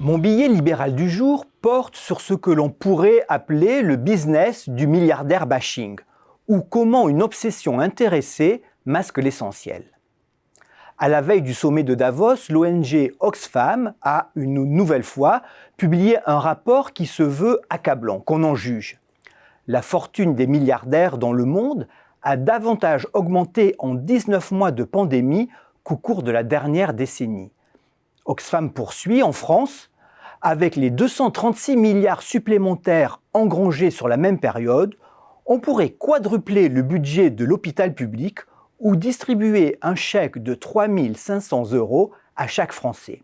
Mon billet libéral du jour porte sur ce que l'on pourrait appeler le business du milliardaire bashing, ou comment une obsession intéressée masque l'essentiel. À la veille du sommet de Davos, l'ONG Oxfam a une nouvelle fois publié un rapport qui se veut accablant, qu'on en juge. La fortune des milliardaires dans le monde a davantage augmenté en 19 mois de pandémie qu'au cours de la dernière décennie. Oxfam poursuit en France, avec les 236 milliards supplémentaires engrangés sur la même période, on pourrait quadrupler le budget de l'hôpital public ou distribuer un chèque de 3 500 € à chaque Français.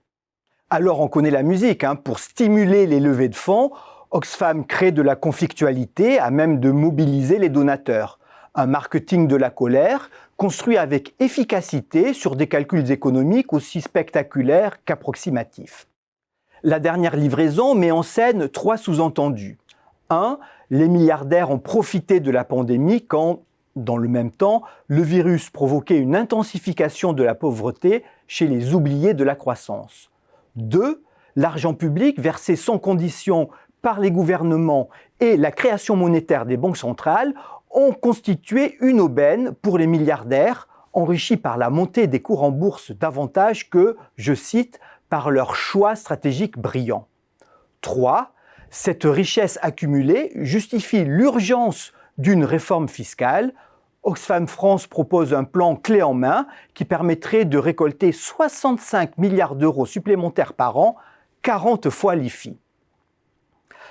Alors on connaît la musique, pour stimuler les levées de fonds, Oxfam crée de la conflictualité à même de mobiliser les donateurs. Un marketing de la colère construit avec efficacité sur des calculs économiques aussi spectaculaires qu'approximatifs. La dernière livraison met en scène 3 sous-entendus. 1. Les milliardaires ont profité de la pandémie quand, dans le même temps, le virus provoquait une intensification de la pauvreté chez les oubliés de la croissance. 2. L'argent public versé sans condition par les gouvernements et la création monétaire des banques centrales ont constitué une aubaine pour les milliardaires, enrichis par la montée des cours en bourse davantage que, je cite, par leur choix stratégique brillant. 3. Cette richesse accumulée justifie l'urgence d'une réforme fiscale. Oxfam France propose un plan clé en main qui permettrait de récolter 65 milliards d'euros supplémentaires par an, 40 fois l'IFI.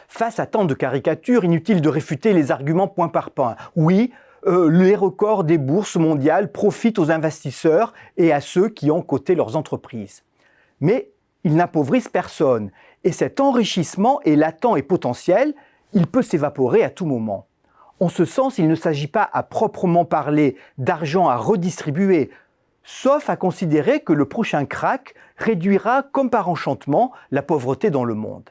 Face à tant de caricatures, inutile de réfuter les arguments point par point. Oui, les records des bourses mondiales profitent aux investisseurs et à ceux qui ont coté leurs entreprises. Mais ils n'appauvrissent personne et cet enrichissement est latent et potentiel, il peut s'évaporer à tout moment. En ce sens, il ne s'agit pas à proprement parler d'argent à redistribuer, sauf à considérer que le prochain krach réduira comme par enchantement la pauvreté dans le monde.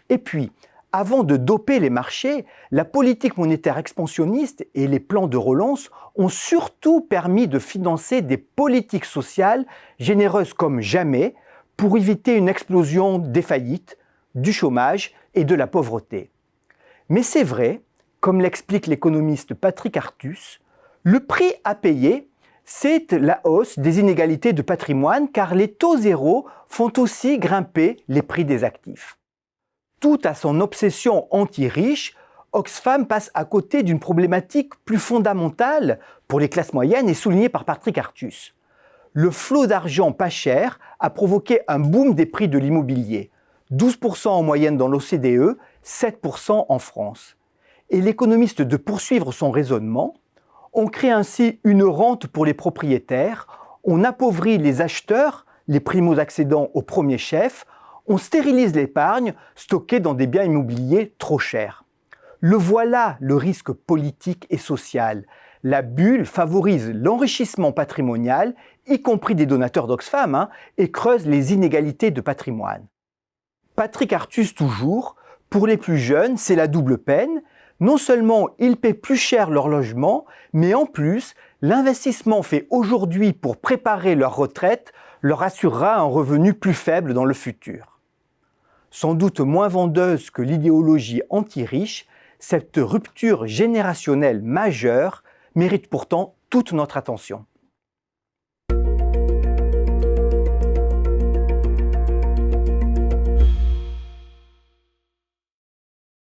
Et puis, avant de doper les marchés, la politique monétaire expansionniste et les plans de relance ont surtout permis de financer des politiques sociales généreuses comme jamais pour éviter une explosion des faillites, du chômage et de la pauvreté. Mais c'est vrai, comme l'explique l'économiste Patrick Artus, le prix à payer, c'est la hausse des inégalités de patrimoine car les taux zéro font aussi grimper les prix des actifs. Tout à son obsession anti-riche, Oxfam passe à côté d'une problématique plus fondamentale pour les classes moyennes et soulignée par Patrick Artus. Le flot d'argent pas cher a provoqué un boom des prix de l'immobilier, 12% en moyenne dans l'OCDE, 7% en France. Et l'économiste de poursuivre son raisonnement, on crée ainsi une rente pour les propriétaires, on appauvrit les acheteurs, les primo-accédants au premier chef, on stérilise l'épargne stockée dans des biens immobiliers trop chers. Le voilà le risque politique et social. La bulle favorise l'enrichissement patrimonial, y compris des donateurs d'Oxfam, et creuse les inégalités de patrimoine. Patrick Artus toujours, pour les plus jeunes, c'est la double peine. Non seulement ils paient plus cher leur logement, mais en plus, l'investissement fait aujourd'hui pour préparer leur retraite leur assurera un revenu plus faible dans le futur. Sans doute moins vendeuse que l'idéologie anti-riche, cette rupture générationnelle majeure mérite pourtant toute notre attention.